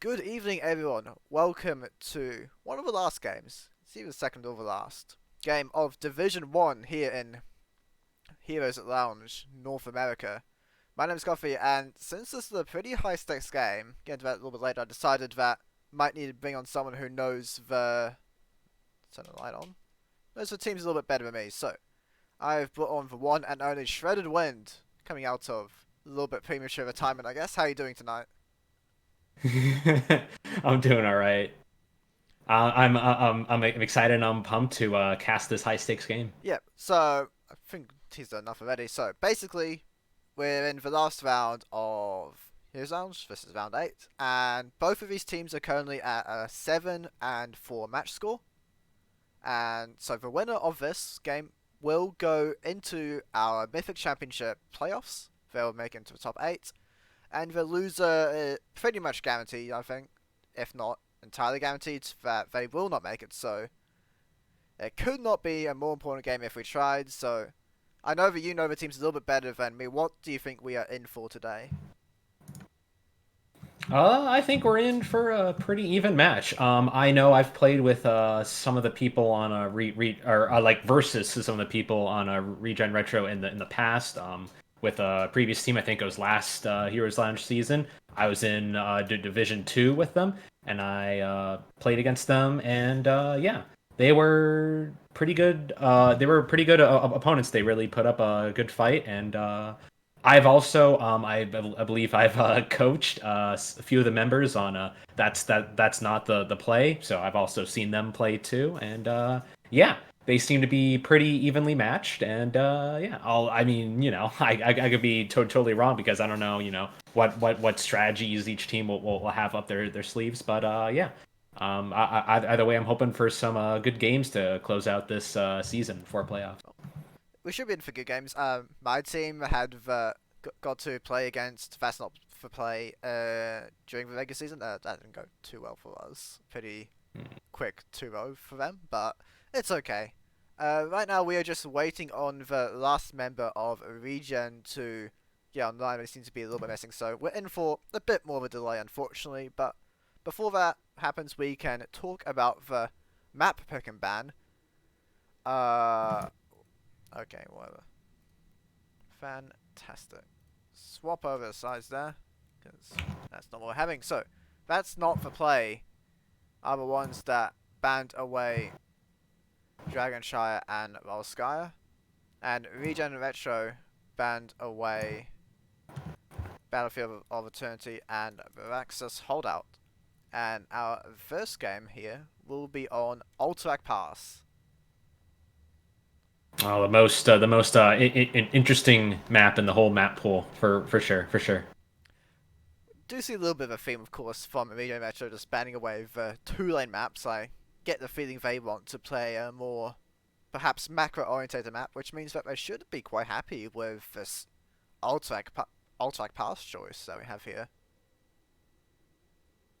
Good evening, everyone. Welcome to one of the last games. It's even the second or the last game of Division 1 here in Heroes at Lounge, North America. My name is Coffee, and since this is a pretty high stakes game, get into that a little bit later, I decided that might need to bring on someone who knows the. Turn the light on. Knows the teams a little bit better than me, so I've brought on the one and only SHreddedWInd, coming out of a little bit premature retirement, I guess. How are you doing tonight? I'm doing all right. I'm excited and I'm pumped to cast this high stakes game. Yep, so I think teased enough already. So basically, we're in the last round of Heroes Lounge. This is round 8, and both of these teams are currently at a 7-4 match score. And so the winner of this game will go into our Mythic Championship playoffs. They'll make it into the top 8, and the loser pretty much guaranteed, I think, if not entirely guaranteed, that they will not make it. So it could not be a more important game if we tried, so I know that you know the team's a little bit better than me. What do you think we are in for today? I think we're in for a pretty even match. I know I've played with some of the people on a like versus some of the people on a Regen Retro in the past. With a previous team, I think it was last Heroes Lounge season. I was in Division 2 with them, and I played against them, and yeah, they were pretty good. They were pretty good opponents. They really put up a good fight, and I've also, I believe I've coached a few of the members on that's not the play. So I've also seen them play too, and yeah, they seem to be pretty evenly matched. And yeah, I mean, I could be totally wrong because I don't know, what strategies each team will have up their sleeves. But yeah, either way, I'm hoping for some good games to close out this season before playoffs. We should be in for good games. My team had got to play against That's Not for Play during the regular season. That didn't go too well for us. Pretty quick 2-0 for them, but it's okay. Right now we are just waiting on the last member of ReGen to get online. They seem to be a little bit missing, so we're in for a bit more of a delay, unfortunately. But before that happens, we can talk about the map pick and ban. Uh, okay, whatever. Fantastic. Swap over the sides there, because that's not what we're having. So, that's not for play are the ones that banned away Dragonshire and Volskaya, and Regen Retro banned away Battlefield of Eternity and Viraxis Holdout. And our first game here will be on Alterac Pass. Oh, the most interesting map in the whole map pool for sure, for sure. Do see a little bit of a theme, of course, from Amigo Metro just banning away the two-lane maps. I get the feeling they want to play a more, perhaps macro-orientated map, which means that they should be quite happy with this Alterac Pass choice that we have here.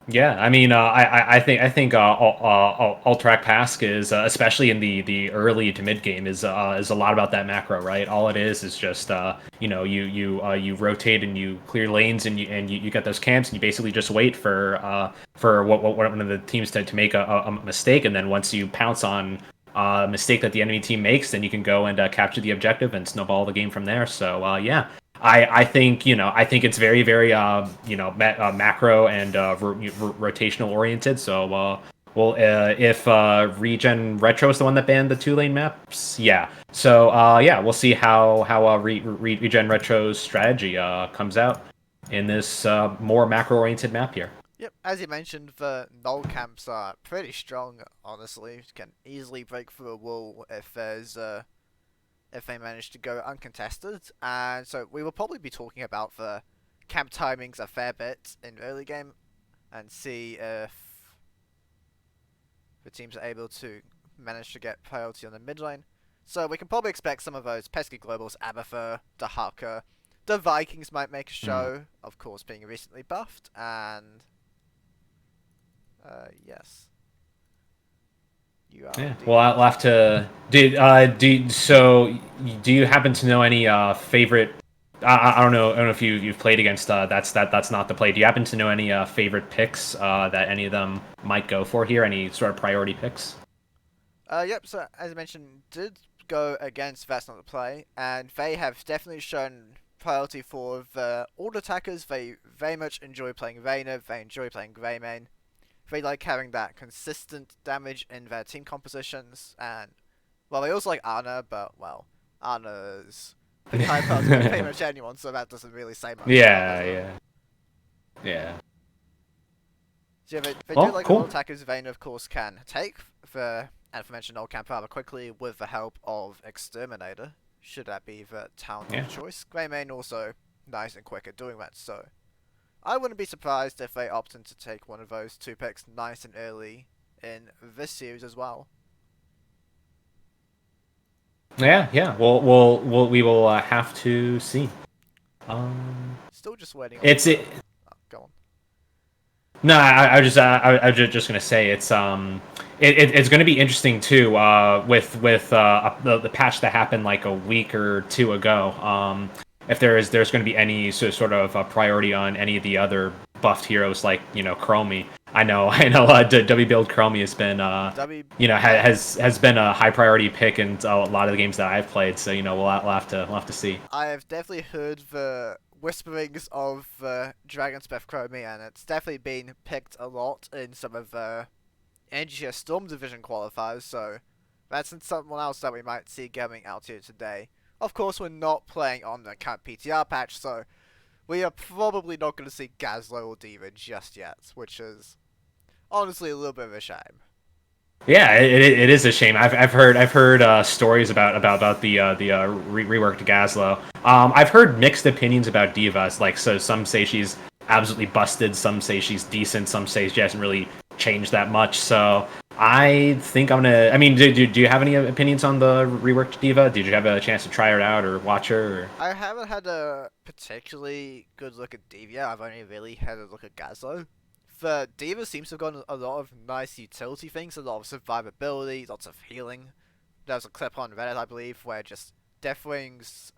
Yeah, I mean, I think all track pass is especially in the early to mid game is a lot about that macro, right? All it is just you rotate and you clear lanes and you get those camps and you basically just wait for what one of the teams to make a mistake, and then once you pounce on a mistake that the enemy team makes, then you can go and capture the objective and snowball the game from there. So yeah, I think I think it's very very macro and rotational oriented. So well, if Regen Retro is the one that banned the two lane maps, yeah. So yeah, we'll see how Regen Retro's strategy comes out in this more macro oriented map here. Yep, as you mentioned, the null camps are pretty strong. Honestly, can easily break through a wall if they manage to go uncontested. And so we will probably be talking about the camp timings a fair bit in the early game, and see if the teams are able to manage to get priority on the mid lane. So we can probably expect some of those pesky globals, Abathur, Dahaka. The Vikings might make a show, of course, being recently buffed, and yes, you are Yeah. Well, indeed I'll have correct. to. Do you happen to know any favorite I don't know if you've played against that's not the play. Do you happen to know any favorite picks that any of them might go for here? Any sort of priority picks? Yep. So as I mentioned, did go against That's Not the Play, and they have definitely shown priority for the all attackers. They very much enjoy playing Vayner. They enjoy playing Greymane. They like having that consistent damage in their team compositions, and well, they also like Ana, but well, Ana's the kind of to pretty much anyone, so that doesn't really say much about Yeah, them. yeah, yeah. So yeah, they do Well, like all cool. attackers. Vayner, of course, can take the aforementioned old camp rather quickly with the help of Exterminator, should that be the talent Yeah. of choice. Greymane also nice and quick at doing that, so I wouldn't be surprised if they opted to take one of those two picks nice and early in this series as well. Yeah, yeah. We will have to see. Um, Still just waiting on it's the. it. Oh, go on. No, I was just gonna say it's gonna be interesting too with the patch that happened like a week or two ago. If there's going to be any sort of priority on any of the other buffed heroes like Chromie. I know W build Chromie has been W. Yeah, has been a high priority pick in a lot of the games that I've played. So we'll have to see. I have definitely heard the whisperings of Dragon's Breath Chromie, and it's definitely been picked a lot in some of the NGS Storm Division qualifiers, so that's someone else that we might see coming out here today. Of course, we're not playing on the current PTR patch, so we are probably not going to see Gazlo or Diva just yet, which is honestly a little bit of a shame. Yeah, it is a shame. I've heard stories about the reworked Gazlo. I've heard mixed opinions about Divas. Like, so some say she's absolutely busted, some say she's decent, some say she hasn't really changed that much. So I think I'm gonna. I mean, do you have any opinions on the reworked Diva? Did you have a chance to try her out or watch her? Or... I haven't had a particularly good look at Diva, I've only really had a look at Gazlo. The Diva seems to have got a lot of nice utility things, a lot of survivability, lots of healing. There was a clip on Reddit, I believe, where just Deathwing's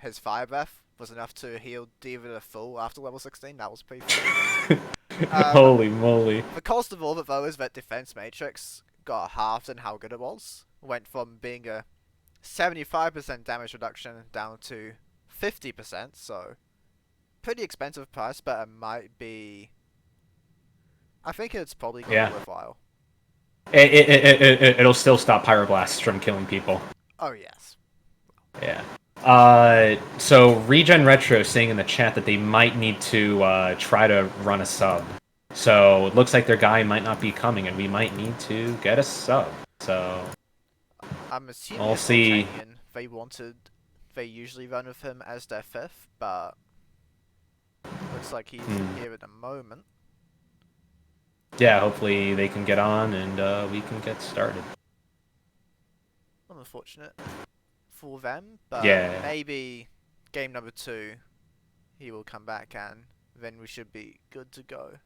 his fire breath was enough to heal Diva to full after level 16. That was pretty funny. Um, Holy moly! the cost of all of it though is that defense matrix got halved in how good it was. Went from being a 75% damage reduction down to 50%, so pretty expensive price, but it might be. I think it's probably gonna Yeah, be worthwhile. it'll still stop pyroblasts from killing people. Oh yes. Yeah. So Regen Retro saying in the chat that they might need to try to run a sub. So it looks like their guy might not be coming, and we might need to get a sub. So I'm assuming we'll it's see. Volcanion. They usually run with him as their fifth, but looks like he's here at the moment. Yeah, hopefully they can get on and we can get started. Unfortunate for them, but Yeah. maybe game number 2 he will come back and then we should be good to go.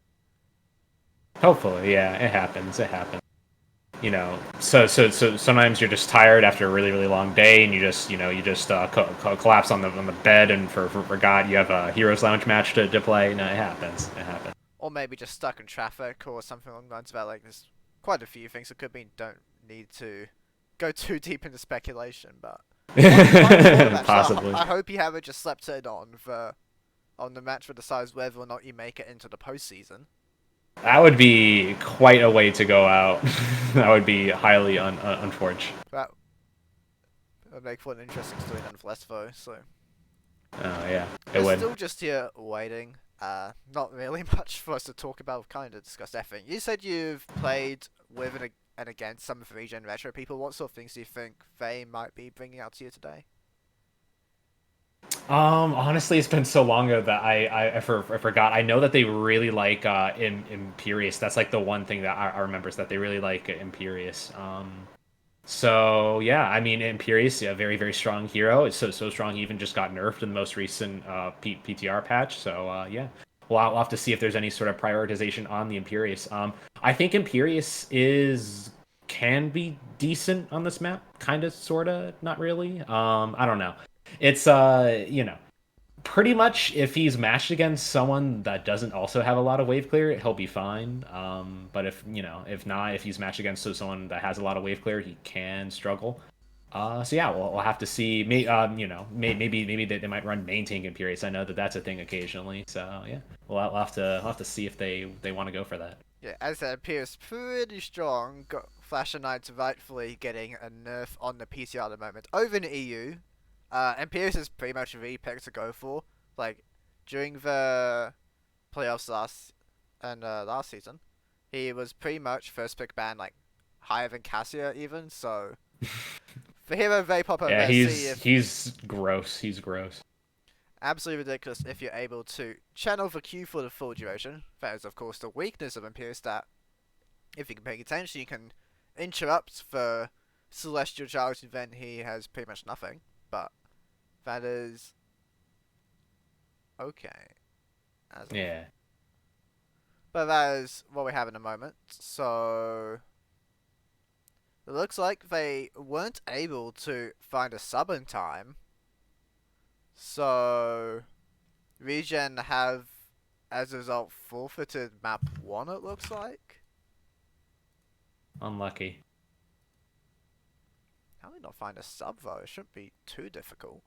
Hopefully, yeah, it happens. It happens. So sometimes you're just tired after a really long day, and you just collapse on the bed, and for God, you have a Heroes Lounge match to play. No, it happens. It happens. Or maybe just stuck in traffic or something along the lines of that. Like, there's quite a few things that could be. Don't need to go too deep into speculation, but Possibly. I hope you haven't just slept in on the match that decides whether or not you make it into the postseason. That would be quite a way to go out. That would be highly unfortunate. That would make for an interesting story nonetheless, though. So Oh yeah, it we're would. still just here waiting. Not really much for us to talk about. Kind of discuss everything. You said you've played with and against some of the ReGen retro people. What sort of things do you think they might be bringing out to you today? Honestly, it's been so long ago that I forgot. I know that they really like Imperius. That's like the one thing that I remember is that they really like Imperius. So yeah, I mean Imperius, a very strong hero. It's so strong he even just got nerfed in the most recent PTR patch. So yeah, we'll have to see if there's any sort of prioritization on the Imperius. I think Imperius can be decent on this map, kind of, sorta, not really. I don't know. It's Pretty much, if he's matched against someone that doesn't also have a lot of wave clear, he'll be fine. But if if not, if he's matched against someone that has a lot of wave clear, he can struggle. So yeah, we'll have to see. Maybe they might run main tank in periods. I know that that's a thing occasionally. So yeah, we'll have to see if they want to go for that. Yeah, as it appears pretty strong. Got Flash and Knight's rightfully getting a nerf on the PCR at the moment over in the EU. And Pierce is pretty much the pick to go for. Like during the playoffs last season, he was pretty much first pick ban, like higher than Cassia even. So for him, a very popular Yeah, see if he's gross. He's gross. absolutely ridiculous if you're able to channel the Q for the full duration. That is, of course, the weakness of Imperius that if you can pay attention, you can interrupt the celestial charge, and then he has pretty much nothing. But that is okay. Yeah. But that is what we have in the moment. So it looks like they weren't able to find a sub in time. So ReGen have, as a result, forfeited map 1, it looks like. Unlucky. How did they not find a sub though? It shouldn't be too difficult.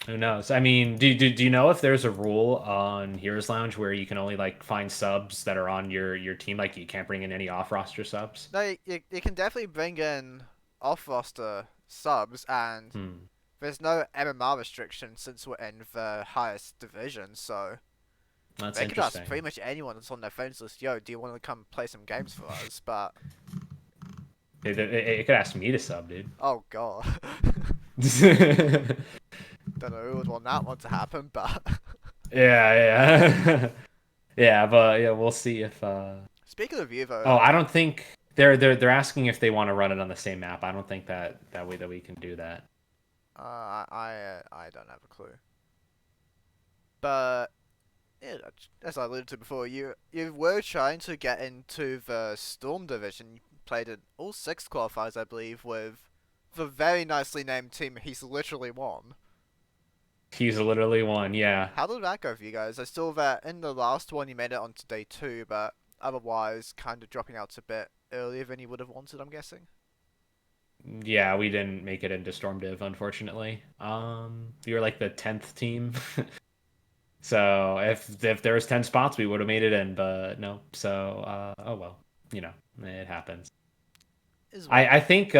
Who knows? I mean, do you know if there's a rule on Heroes Lounge where you can only like find subs that are on your team? Like you can't bring in any off roster subs? No, you can definitely bring in off roster subs, and Hmm. there's no MMR restriction since we're in the highest division, so That's they could ask interesting. pretty much anyone that's on their friends list, yo, do you want to come play some games for us? But It could ask me to sub, dude. oh god, don't know who would want that one to happen, but Yeah, yeah. Yeah, but yeah, we'll see if speaking of you oh, though, I don't think they're asking if they want to run it on the same map. I don't think that way that we can do that. I don't have a clue, but yeah, as I alluded to before, you were trying to get into the Storm division. You played in all 6 qualifiers, I believe, with the very nicely named team He's Literally Won. He's literally one, yeah. How did that go for you guys? I saw that in the last one you made it onto day 2, but otherwise kind of dropping out a bit earlier than you would have wanted, I'm guessing. Yeah, we didn't make it into Storm Div, unfortunately. We were like the 10th team. So if there was 10 spots, we would have made it in, but no. So oh well, it happens. Is what it I is. think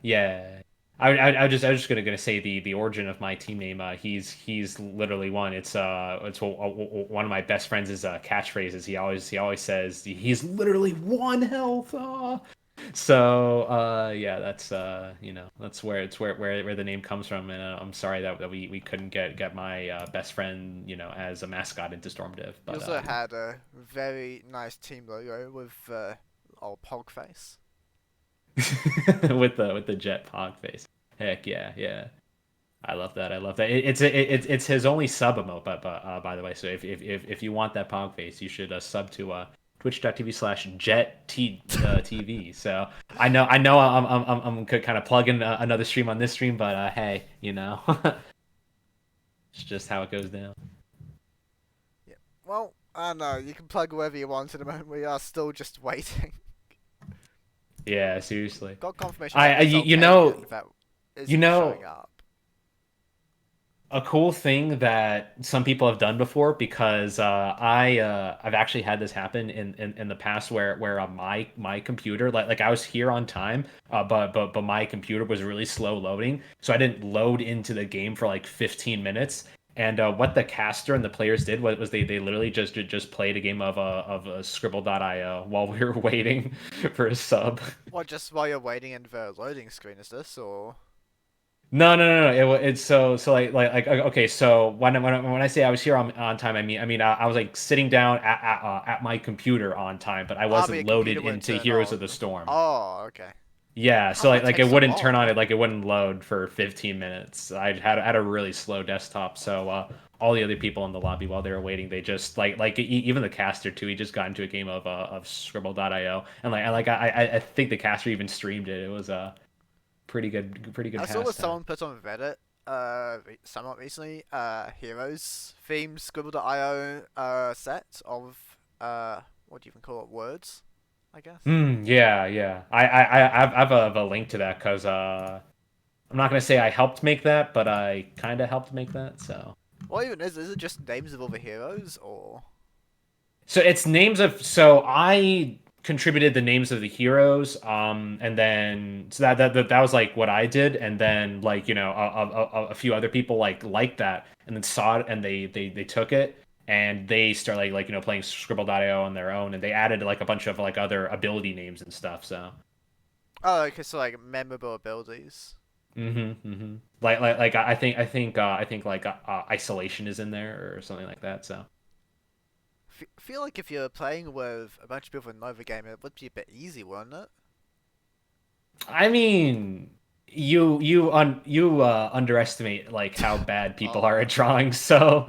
yeah. I was just gonna say the origin of my team name. He's literally one. It's one of my best friends' catchphrases. He always says he's literally one health. So yeah, that's that's where where the name comes from. And I'm sorry that we couldn't get my best friend as a mascot into Storm Div, You but also had a very nice team logo with old Pog face. with the jet pog face. Heck yeah, yeah. I love that. I love that. It's his only sub emote, but by the way, so if you want that pog face, you should sub to twitch.tv/jet TV. So I know I'm kind of plugging another stream on this stream, but hey, it's just how it goes down. Yeah. Well, I don't know. You can plug wherever you want at the moment. We are still just waiting. Yeah, seriously. Got confirmation that it's You Octavian that you isn't know showing up. a cool thing that some people have done before because I've actually had this happen in the past where my computer like I was here on time but my computer was really slow loading, so I didn't load into the game for like 15 minutes. And what the caster and the players did was they literally just played a game of Scribble.io while we were waiting for a sub. What, just while you're waiting in the loading screen, is this, or? No. It's so okay. So when I say I was here on time, I was like sitting down at my computer on time, but I Ah, but your wasn't loaded computer wouldn't into turn Heroes of the on. Storm. Oh, okay. Yeah, How so did that like take it so wouldn't turn on long? it, like it wouldn't load for 15 minutes. I had a really slow desktop, so all the other people in the lobby while they were waiting, they just even the caster too. He just got into a game of Scribble.io, and I think the caster even streamed it. It was a pretty good I saw what pastime. someone put on Reddit. somewhat recently, Heroes themed Scribble.io set of what do you even call it, words, I guess. Yeah, yeah. I have a link to that because I'm not gonna say I helped make that, but I kind of helped make that. What even is it just names of all the heroes or? It's names of. So I contributed the names of the heroes, and then so that was like what I did, and then like a few other people liked that, and then saw it, and they took it. And they start playing Scribble.io on their own, and they added like a bunch of like other ability names and stuff. So Oh, okay, so like memorable abilities. Like I think like isolation is in there or something like that. So Feel like if you're playing with a bunch of people in another game, it would be a bit easy, wouldn't it? I mean, you underestimate like how bad people are Oh, at drawing. So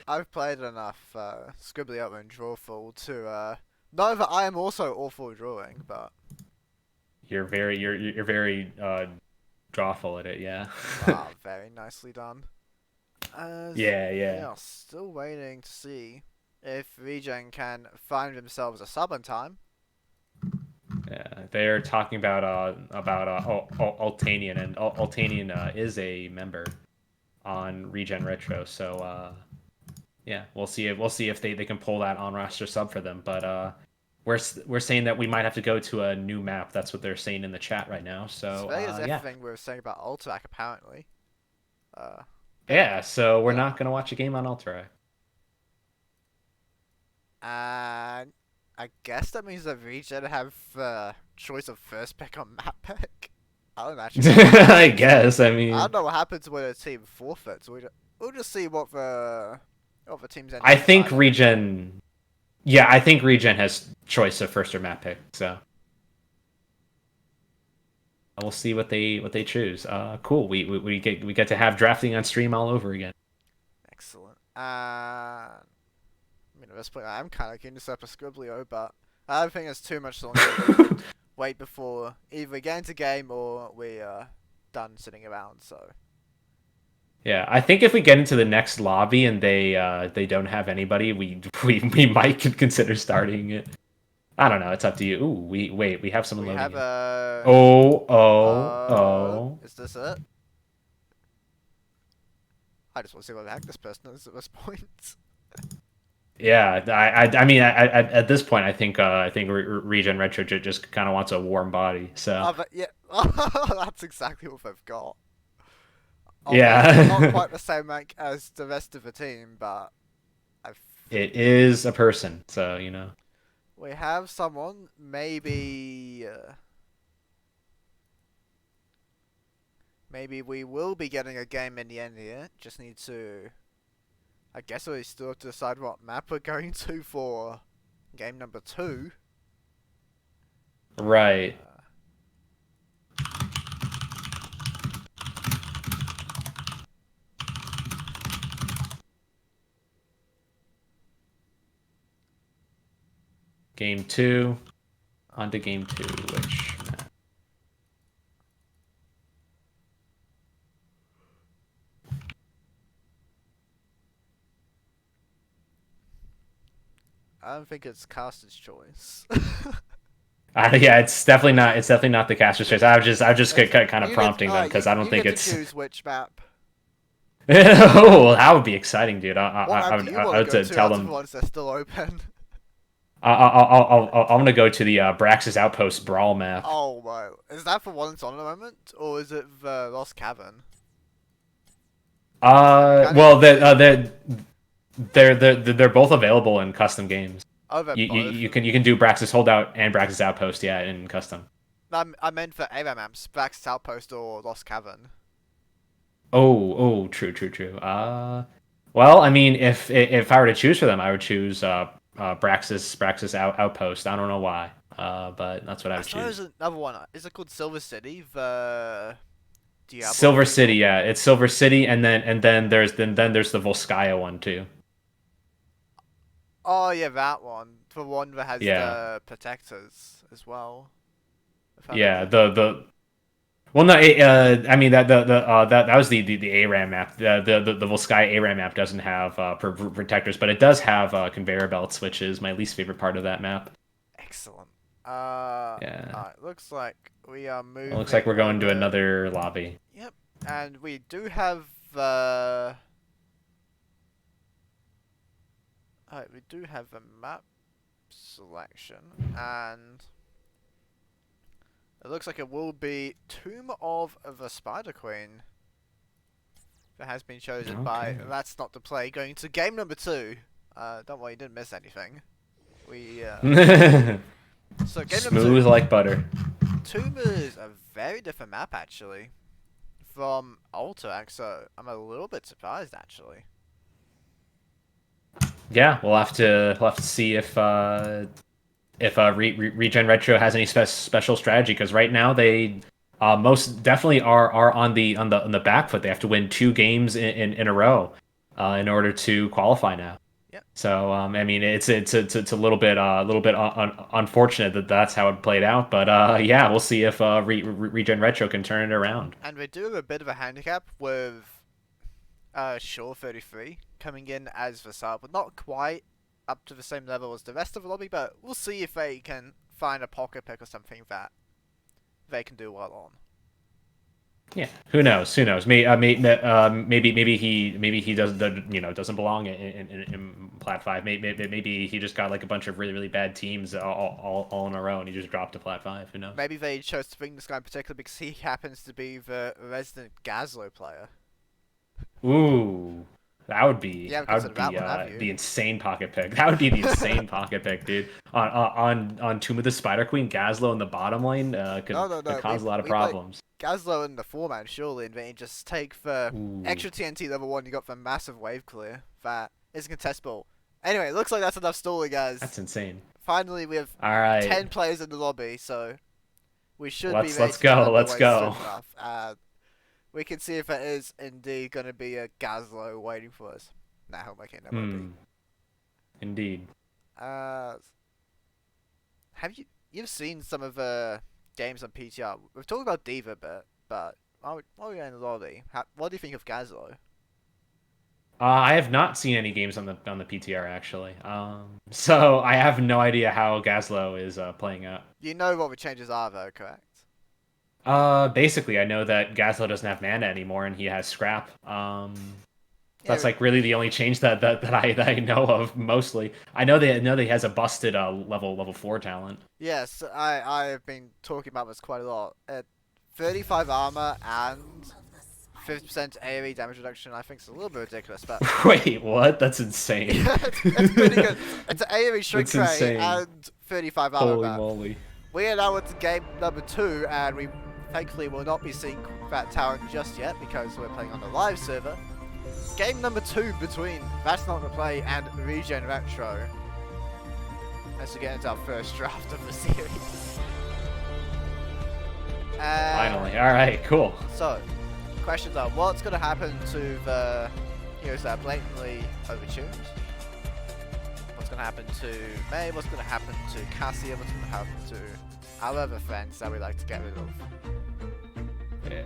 I've played enough Scribbly Up and Drawful to know that I am also awful at drawing, but you're very drawful at it. Yeah. very nicely done. As Yeah, we yeah. are still waiting to see if ReGen can find themselves a sub in time. Yeah, they're talking about Altanian, and Altanian is a member on Regen Retro. So yeah, we'll see if they can pull that on roster sub for them. But we're saying that we might have to go to a new map. That's what they're saying in the chat right now. As So vague as yeah, everything we were saying about Ultrac, apparently. Uh, yeah. So we're yeah. not gonna watch a game on Ultra. And I guess that means that ReGen have choice of first pick on map pick. I don't actually know what I happens. guess. I I don't mean, know what happens when a team forfeits. We'll just see what the teams end I up think deciding. Regen. Yeah, I think Regen has choice of first or map pick. So we'll see what they choose. Cool. We get to have drafting on stream all over again. Excellent. I mean, at this point, I'm kind of keen to set up a Scribblio, but I don't think it's too much longer. We could wait before either we get into game or we are done sitting around. So Yeah, I think if we get into the next lobby and they don't have anybody, we might consider starting it. I don't know. It's up to you. Ooh, we have someone we loading have in. Oh, oh, uh, oh. is this it? I just want to see what the heck this person is at this point. Yeah, I mean, at this point, I think Regen Retro just kind of wants a warm body. So Oh, but yeah, that's exactly what they've got. Albeit not yeah, quite the same rank as the rest of the team, but I it think is a person. So you know. we have someone. Maybe we will be getting a game in the end here. Just need to. I guess we still have to decide what map we're going to for game number 2. Right. Uh, Game two. On to game two, which I don't think it's caster's choice. yeah, it's definitely not. It's definitely not the caster's choice. I just Okay, kind of prompting them because I don't you think get to it's. choose which map. Oh, that would be exciting, dude. What map do you I want to would go to tell out of the them. ones that are still open? I'm gonna go to the Brax's Outpost Brawl map. Oh my, is that for one that's on at the moment, or is it the Lost Cavern? I can't Well, even see. they're both available in custom games. Oh, they're both. You can do Brax's Holdout and Brax's Outpost, yeah, in custom. I meant for ARAM maps, Back's Outpost or Lost Cavern. True. Well, I mean, if I were to choose for them, I would choose Braxis Outpost. I don't know why, but that's what I I would suppose choose. there's another one. Is it called Silver City? The Diablo Silver City, people? yeah, it's Silver City, and then there's the Volskaya one too. Oh yeah, that one. The one that has Yeah, the protectors as well. If I yeah, remember correctly. Well, no, I mean that was the ARAM map. The Volskaya ARAM map doesn't have protectors, but it does have conveyor belts, which is my least favorite part of that map. Excellent. Yeah, Alright, looks like we are it looks like moving we're going to over. another lobby. Yep, and we do have alright, we do have a map selection, and it looks like it will be Tomb of the Spider Queen that has been chosen by Okay. That's Not the Play. Going to game number 2. Don't worry, you didn't miss anything. We so game number 2. Smooth like butter. Tomb is a very different map actually from Alterac, so I'm a little bit surprised actually. Yeah, we'll have to see if Regen Retro has any special strategy, because right now they most definitely are on the back foot. They have to win 2 games in a row in order to qualify now. Yep. So I mean, it's a little bit unfortunate that that's how it played out. But yeah, we'll see if Regen Retro can turn it around. And we do have a bit of a handicap with Shaw 33 coming in as Vassal, but not quite up to the same level as the rest of the lobby, but we'll see if they can find a pocket pick or something that they can do well on. Yeah, who knows? Who knows? Maybe he doesn't belong in Plat 5. Maybe he just got like a bunch of really bad teams all on a row, and he just dropped to Plat 5. Who knows? Maybe they chose to bring this guy in particular because he happens to be the resident Gazlo player. Ooh, that would be You haven't considered that one, have the you? insane pocket pick. That would be the insane pocket pick, dude. On Tomb of the Spider Queen, Gazlo in the bottom lane could No. cause a lot of We play problems. Gazlo in the 4-man surely, and then you just take the Ooh. extra TNT level 1, you got the massive wave clear that is contestable. Anyway, it looks like that's enough stalling, guys. That's insane. Finally, we have All right, 10 players in the lobby, so we should be let's ready to go. get Let's underway go. soon enough. And we can see if it is indeed going to be a Gazlo waiting for us. Nah, he'll make it in the lobby. Indeed. Have you've seen some of the games on PTR? We've talked about Diva a bit, but while we're in the lobby, what do you think of Gazlo? I have not seen any games on the PTR actually. So I have no idea how Gazlo is playing out. You know what the changes are, though, correct? Basically, I know that Gazlo doesn't have mana anymore, and he has scrap. That's Yeah, like really the only change that I know of mostly. I know he has a busted level 4 talent. yes, I have been talking about this quite a lot. At 35 armor and 50% AoE damage reduction, I think it's a little bit ridiculous, but Wait, what? That's insane. it's pretty good. It's an AoE shrink That's ray insane. and 35 armor. Holy Map. moly. We are now into game number 2, and we thankfully will not be seeing that talent just yet because we're playing on the live server. Game number 2 between That's Not the Play and ReGen Retro. As we get into our first draft of the series. Finally. All right. Cool. So, questions are: what's going to happen to the heroes that are blatantly overtuned? What's going to happen to May? What's going to happen to Cassia? What's going to happen to our other friends that we like to get rid of? Yeah.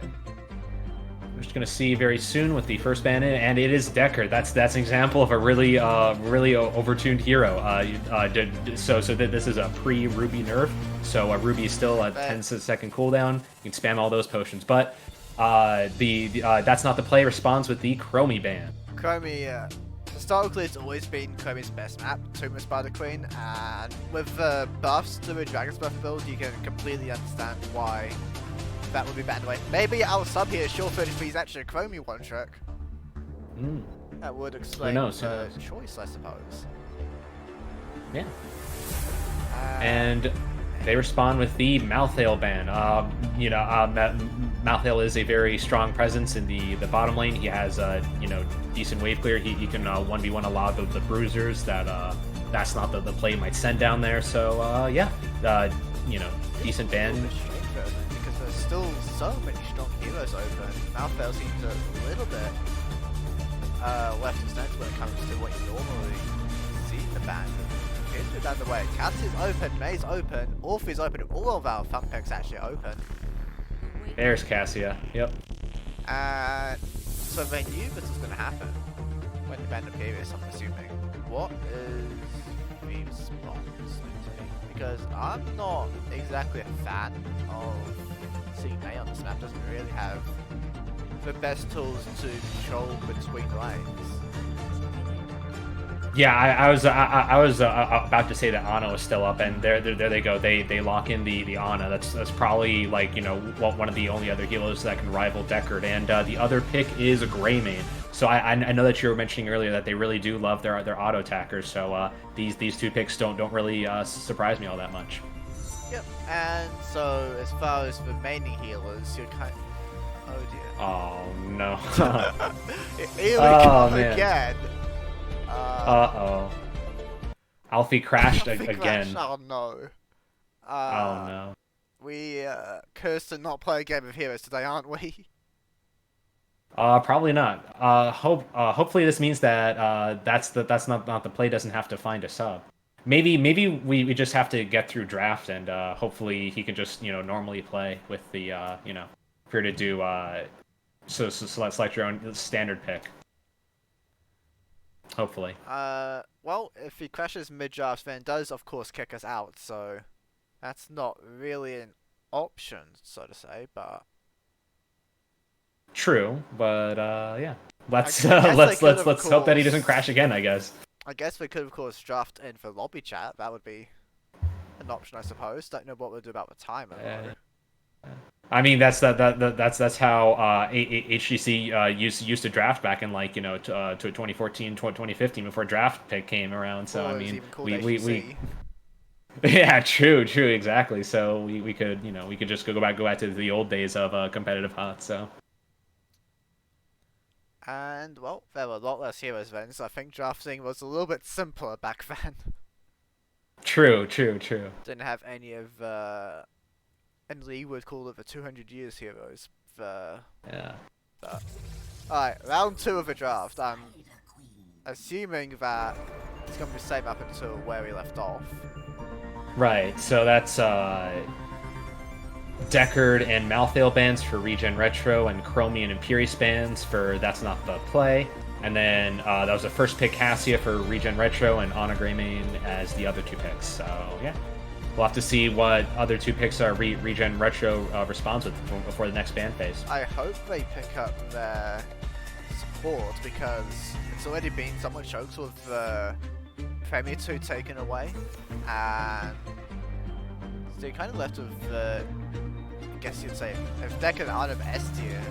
We're just gonna see very soon with the first ban in, and it is Decker. That's an example of a really overtuned hero. So this is a pre-Ruby nerf, so Ruby is still a 10-second cooldown. You can spam all those potions, but That's Not the Play responds with the Chromie ban. Chromie, historically it's always been Chromie's best map, Tomb of Spider Queen, and with the buffs to the Dragon's Buff build, you can completely understand why that would be banned away. Maybe our sub here, Shaw 33, is actually a Chromie one trick. That would explain knows, the choice, I suppose. Yeah. And they respond with the Malthael ban. Malthael is a very strong presence in the bottom lane. He has decent wave clear. He can 1v1 a lot of the bruisers that That's Not the Play might send down there. So decent ban. Because there's still so many strong heroes open. Malthael seems a little bit left of center when it comes to what you normally see in the ban. Here's out the way. Cass is open, May's open, Orph is open, all of our thumb picks actually open. There's Cassia. Yep. And so they knew this was going to happen when the band appears, I'm assuming. What is the response going to be? Because I'm not exactly a fan of seeing May on this map. Doesn't really have the best tools to control between lanes. Yeah, I was about to say that Ana was still up, and there they go. They lock in the Ana. That's probably like, you know, one of the only other healers that can rival Deckard. And the other pick is a Greymane. So I know that you were mentioning earlier that they really do love their auto attackers. So these two picks don't really surprise me all that much. Yep. And so as far as remaining healers, you're kind. Oh dear. Oh no. Here we Oh, go man. again. Uh-oh. Alfie crashed again. Crashed. Oh no. Oh no. We cursed to not play a game of heroes today, aren't we? Probably not. Hopefully this means that that's not the play doesn't have to find a sub. Maybe we just have to get through draft, and hopefully he can just, you know, normally play with the you know, if you're to do so select your own standard pick. Hopefully. Well, if he crashes mid-draft, then does of course kick us out, so that's not really an option, so to say, but True, but yeah. Let's I guess let's they could, of let's hope that he course- doesn't crash again, I guess. I guess we could of course draft in for lobby chat. That would be an option, I suppose. Don't know what we'll do about the timer. Though. I mean, that's how HGC used to draft back in, like, you know, to 2014, 2015, before draft pick came around. So Or I it was mean, even called we HGC. yeah, true, exactly. So we could, you know, we could just go back to the old days of competitive HOT. So And well, there were a lot less heroes then, so I think drafting was a little bit simpler back then. true. Didn't have any of and Lee would call it the 200 years heroes. Yeah. Alright, round 2 of the draft. I'm assuming that it's going to be the same up until where we left off. Right, so that's Deckard and Malthael bans for ReGen Retro, and Chromium and Puri bans for That's Not the Play. And then that was the first pick, Cassia, for ReGen Retro, and Ana Greymane as the other two picks. So yeah, we'll have to see what other two picks are ReGen Retro responds with before the next ban phase. I hope they pick up their support, because it's already been somewhat choked with the Premier 2 taken away, and so you're kind of left with I guess you'd say, if Deckard out of S tier,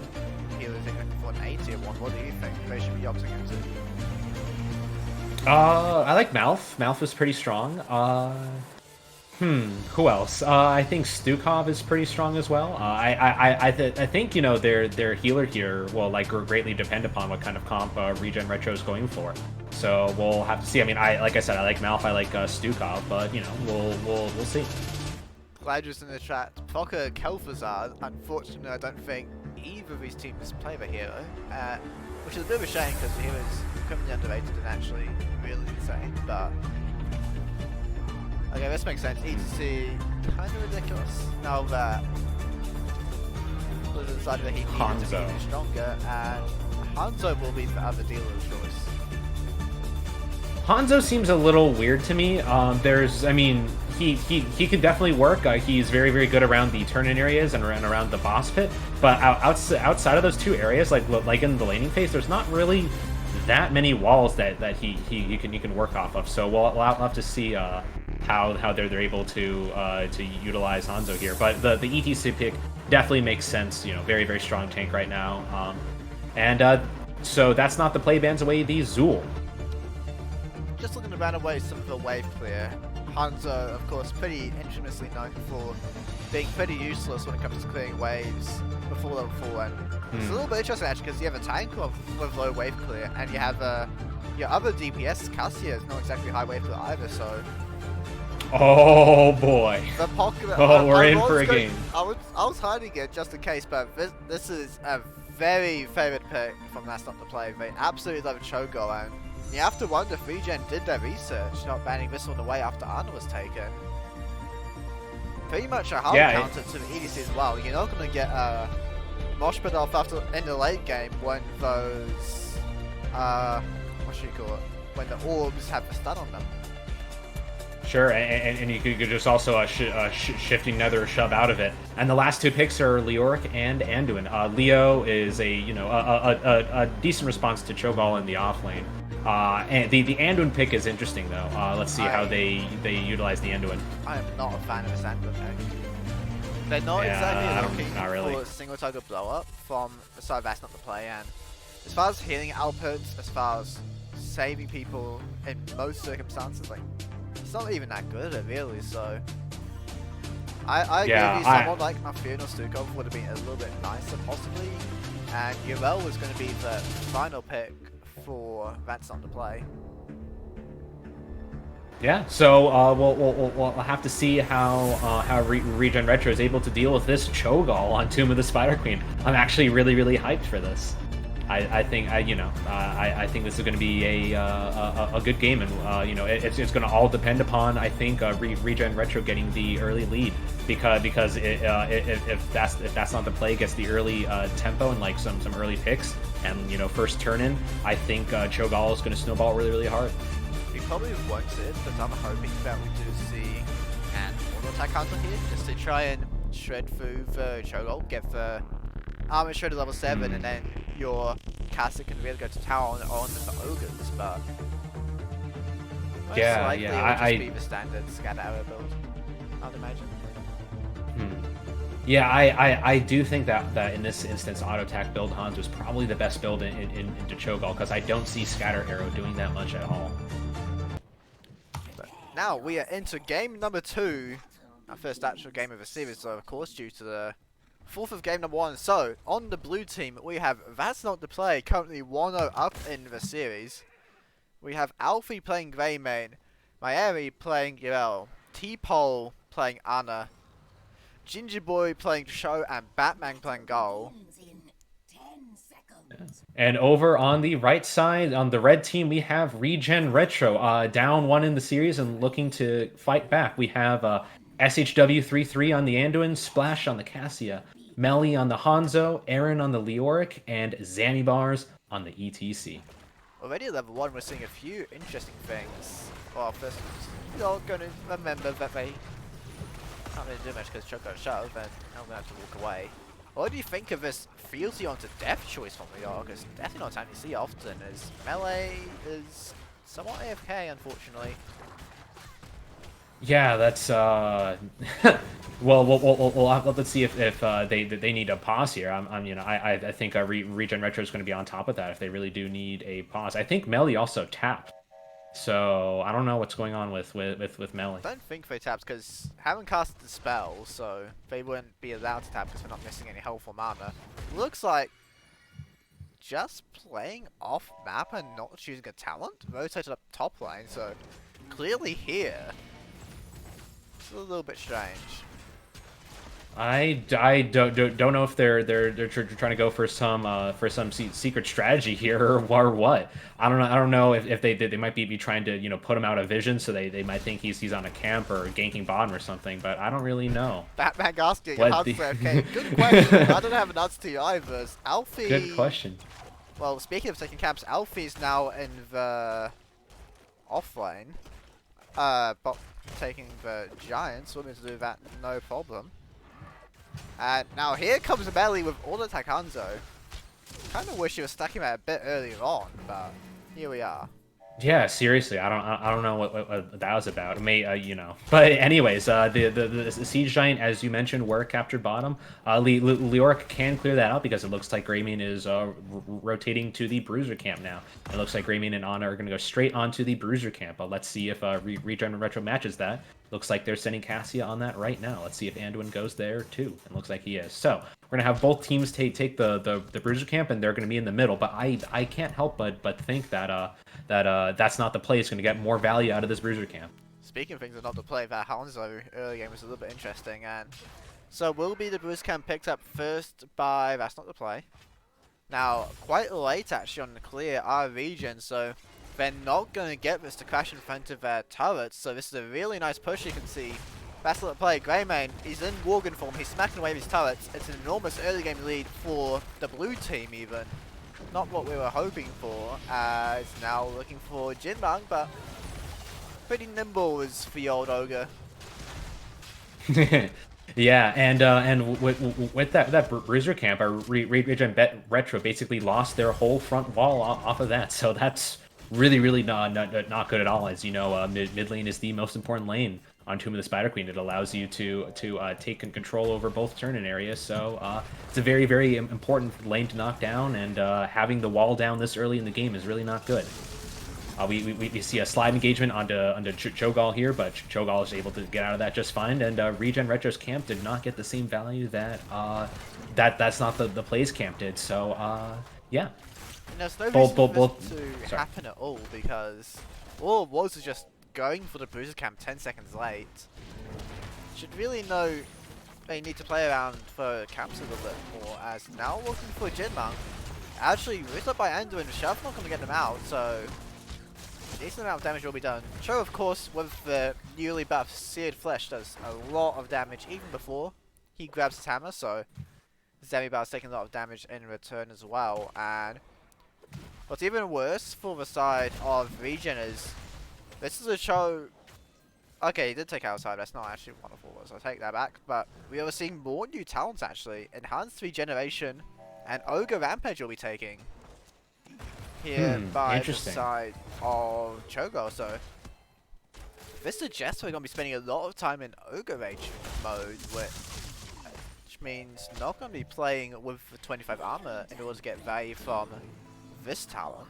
he was looking for an A tier one. What do you think they should be opting into? I like Malf. Malf is pretty strong. Who else? I think Stukov is pretty strong as well. I think, you know, their healer here will, like, greatly depend upon what kind of comp ReGen Retro is going for. So we'll have to see. I mean, like I said, I like Malf, I like Stukov, but, you know, we'll see. Glad in the chat. Fokker Kel'Thuzad. Unfortunately, I don't think either of these teams play the hero, which is a bit of a shame because the hero is criminally underrated and actually really insane. But okay, this makes sense. ETC kind of ridiculous now that Blizzard decided that he needed to Hanzo. be even stronger, and Hanzo will be the other dealer's choice. Hanzo seems a little weird to me. I mean, he could definitely work. He's very good around the turn-in areas and around the boss pit. But outside of those two areas, like in the laning phase, there's not really that many walls that you can work off of. So we'll have to see how they're able to utilize Hanzo here. But the ETC pick definitely makes sense. You know, very strong tank right now. So That's Not the Play bans away the Zool. Just looking around away some of the wave clear. Hanzo, of course, pretty infamously known for being pretty useless when it comes to clearing waves before level 4, and it's a little bit interesting actually because you have a tank with low wave clear, and you have your other DPS, Cassia, is not exactly high wave clear either, so... Oh boy. The pocket, We're in for a game. I was hiding it just in case, but this is a very favourite pick from That's Not the Play. They absolutely love Cho'Gath, and you have to wonder if ReGen did their research, not banning this one away after Ana was taken. pretty much a hard Yeah, counter to the EDC as well. You're not going to get mosh pit off after in the late game when those what should you call it? When the orbs have a stun on them. sure, and you could just also shifting nether shove out of it. And the last two picks are Leoric and Anduin. Leo is a decent response to Cho'Gall in the off lane. And the Anduin pick is interesting though. Let's see how they utilize the Anduin. I am not a fan of this Anduin pick. They're not exactly looking for a single target blow up from the side that's not the play, and as far as healing outputs, as far as saving people in most circumstances, like it's not even that good at it really, so I agree, someone like Mafia or Stukov would have been a little bit nicer possibly, and Yrel was going to be the final pick for That's Not to Play. Yeah, so we'll have to see how ReGen Retro is able to deal with this Cho'Gall on Tomb of the Spider Queen. I'm actually really hyped for this. I think this is going to be a good game, and it's going to all depend upon ReGen Retro getting the early lead, because if that's not the play, gets the early tempo and like some early picks, and first turn in, I think Cho'Gall is going to snowball really hard. We probably won't see it, but I'm hoping that we do see an auto attack counter here, just to try and shred through the Cho'Gall, get the armor shred to level 7, and then your caster can really go to town on the ogres, but most likely it will just be the standard scatter arrow build, I'd imagine. Yeah, I do think that in this instance, auto attack build Hans was probably the best build into Cho'Gall, because I don't see scatter arrow doing that much at all. Now we are into game number 2, our first actual game of the series, so of course due to the 4th of game number 1. So on the blue team we have That's Not to Play, currently 1-0 up in the series. We have Alfie playing Greymane, Mayeri playing Yrel, T-Pole playing Anna, Ginger Boy playing Sho, and Batman playing Gull. And over on the right side, on the red team, we have ReGen Retro, down 1 in the series and looking to fight back. We have SHW33 on the Anduin, Splash on the Cassia, Melly on the Hanzo, Aaron on the Leoric, and Zanibars on the ETC. Already at level 1 we're seeing a few interesting things. Well, first you're going to remember that they can't really do much because Chuck got shove, and I'm going to have to walk away. What do you think of this fealty onto death choice from Leoric? Because definitely not something you see often, as melee is somewhat AFK, unfortunately. Yeah, that's well, let's see if they need a pause here. I think ReGen Retro is going to be on top of that if they really do need a pause. I think Melly also tapped, so I don't know what's going on with Melly. I don't think they tapped because haven't casted the spell, so they wouldn't be allowed to tap because they're not missing any health or mana. Looks like just playing off map and not choosing a talent, rotated up top lane, so clearly here. It's a little bit strange. I don't know if they're trying to go for some secret strategy here or what. I don't know if they might be trying to put him out of vision, so they might think he's on a camp or ganking bottom or something, but I don't really know. Batman asking how to say okay. Good question. I don't have an answer to you either. Alfie. Good question. Well, speaking of taking camps, Alfie's now in the off lane, but taking the Giants. We're going to do that no problem. And now here comes Melly with auto attack Hanzo. Kind of wish he was stacking that a bit earlier on, but here we are. Yeah, seriously, I don't know what that was about. It may but anyways, the siege giant, as you mentioned, were captured bottom. Leoric can clear that out because it looks like Greymane is rotating to the bruiser camp now. It looks like Greymane and Ana are going to go straight onto the bruiser camp. But let's see if ReGen Retro matches that. Looks like they're sending Cassia on that right now. Let's see if Anduin goes there too. It looks like he is. So we're gonna have both teams take the bruiser camp, and they're gonna be in the middle. But I can't help but think that that's not the play. It's gonna get more value out of this bruiser camp. Speaking of things that not to play, that Hanzo early game was a little bit interesting, and so will be the bruiser camp picked up first by That's Not to Play. Now quite late actually on the clear our region, so they're not going to get this to crash in front of their turrets, so this is a really nice push you can see That's not the play. Greymane, he's in Worgen form, he's smacking away his turrets. It's an enormous early game lead for the blue team even. Not what we were hoping for, as now looking for Jinbang, but pretty nimble is for the old Ogre. Yeah, and with that Bruiser camp, our ReGen Retro basically lost their whole front wall off of that, so that's really not good at all. As you know, mid lane is the most important lane on Tomb of the Spider Queen. It allows you to take control over both turn and areas, so it's a very important lane to knock down, and having the wall down this early in the game is really not good. We see a slide engagement onto Cho'Gall here, but Cho'Gall is able to get out of that just fine, and ReGen Retro's camp did not get the same value that that's not the plays camp did. So yeah. And there's no reason for this to happen at all, because all it was just going for the Bruiser camp 10 seconds late. Should really know they need to play around for camps a little bit more, as now looking for Jinbang. Actually, ripped up by Ender, and Shove not going to get them out, so decent amount of damage will be done. Cho, of course, with the newly buffed Seared Flesh, does a lot of damage even before he grabs his hammer, so Zemibar's taking a lot of damage in return as well. And what's even worse for the side of ReGen is, this is a Cho. Okay, he did take outside, that's not actually wonderful, so I'll take that back. But we are seeing more new talents actually. Enhanced Regeneration and Ogre Rampage will be taking here by the side of Cho'Gall, so this suggests we're going to be spending a lot of time in Ogre Rage mode, which means not going to be playing with the 25 armor in order to get value from this talent.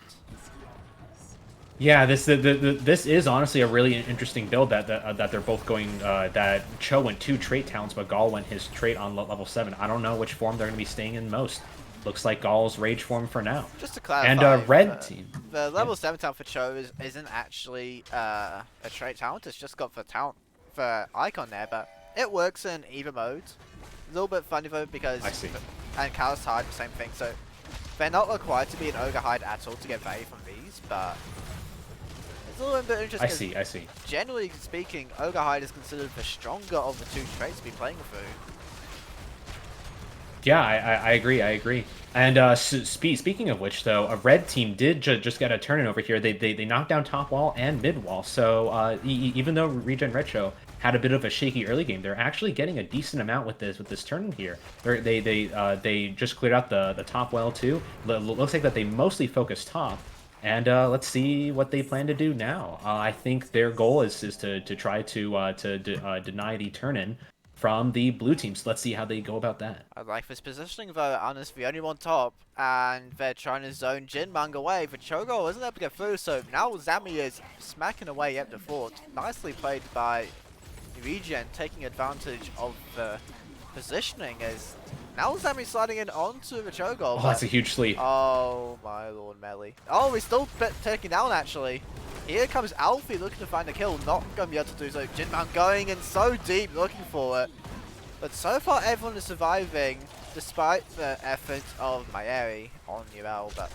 Yeah, this is honestly a really interesting build that they're both going. That Cho went 2 trait talents, but Gall went his trait on level 7. I don't know which form they're going to be staying in most. Looks like Gall's Rage form for now. Just to clarify, and red team. The level 7 talent for Cho isn't actually a trait talent. It's just got the talent for icon there, but it works in either mode. A little bit funny though because and Callous Hide, the same thing. So they're not required to be an Ogre Hide at all to get value from these, but it's a little bit interesting. I see. Generally speaking, Ogre Hide is considered the stronger of the 2 traits to be playing through. Yeah, I agree. And speaking of which, though, a red team did just get a turn over here. They knocked down top wall and mid wall. So even though ReGen Retro had a bit of a shaky early game, they're actually getting a decent amount with this turn here. They just cleared out the top well too. Looks like that they mostly focus top. And let's see what they plan to do now. I think their goal is to try to deny the turn-in from the blue team. So let's see how they go about that. I like this positioning though. Ana's the only one top, and they're trying to zone Jinbang away. The Cho'Gall isn't able to get through, so now Zami is smacking away at the fort. Nicely played by ReGen, taking advantage of the positioning as now Zami's sliding in onto the Cho'Gall. Oh, that's a huge sleep. Oh my lord, Melly. Oh, he's still taking down actually. Here comes Alfie looking to find a kill, not going to be able to do so. Jinbang going in so deep looking for it. But so far everyone is surviving despite the efforts of Mayeri on Urel. But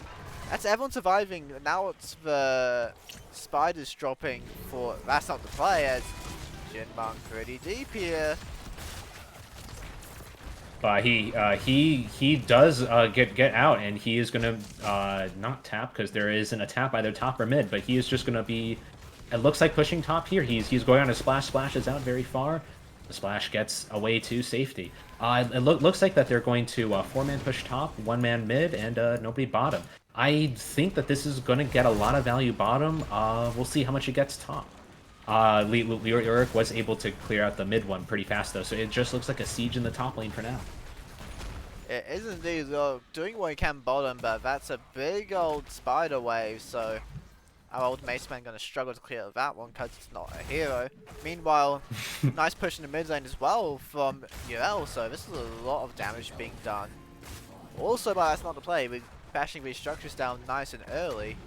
that's everyone surviving. Now it's the spiders dropping for that's not the play as Jinbang pretty deep here. He does get out, and he is gonna not tap because there isn't a tap either top or mid, but he is just gonna be. It looks like pushing top here. He's going on a splash. Splash is out very far. The splash gets away to safety. It looks like that they're going to 4-man push top, 1-man mid, and nobody bottom. I think that this is going to get a lot of value bottom. We'll see how much it gets top. Lyric was able to clear out the mid one pretty fast though, so it just looks like a siege in the top lane for now. It is indeed though, doing what he can bottom, but that's a big old spider wave, so our old Maceman gonna struggle to clear that one because it's not a hero. Meanwhile, nice push in the mid lane as well from UL, so this is a lot of damage being done. Also, but that's not the play, we're bashing these structures down nice and early.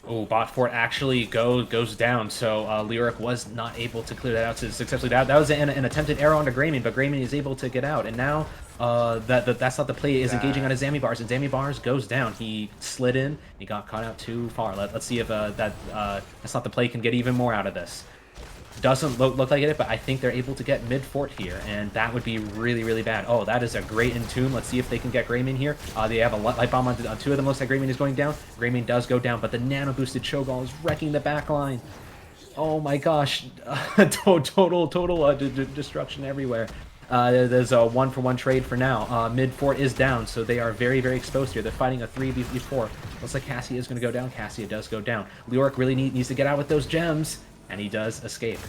Oh, bot fort actually goes down, so Lyric was not able to clear that out successfully. That was an attempted arrow onto Greymane, but Greymane is able to get out, and now that's not the play. Is engaging on his Zami bars, and Zami bars goes down. He slid in, he got caught out too far. Let's see if that's not the play can get even more out of this. Doesn't look like it, but I think they're able to get mid fort here, and that would be really, really bad. Oh, that is a great entomb. Let's see if they can get Greymane here. They have a light bomb on two of them. Looks like Greymane is going down. Greymane does go down, but the nano boosted Cho'Gall is wrecking the back line. Oh my gosh, total destruction everywhere. There's a 1-for-1 trade for now. Mid fort is down, so they are very, very exposed here. They're fighting a 3v4. Looks like Cassia is going to go down. Cassia does go down. Leoric really needs to get out with those gems, and he does escape.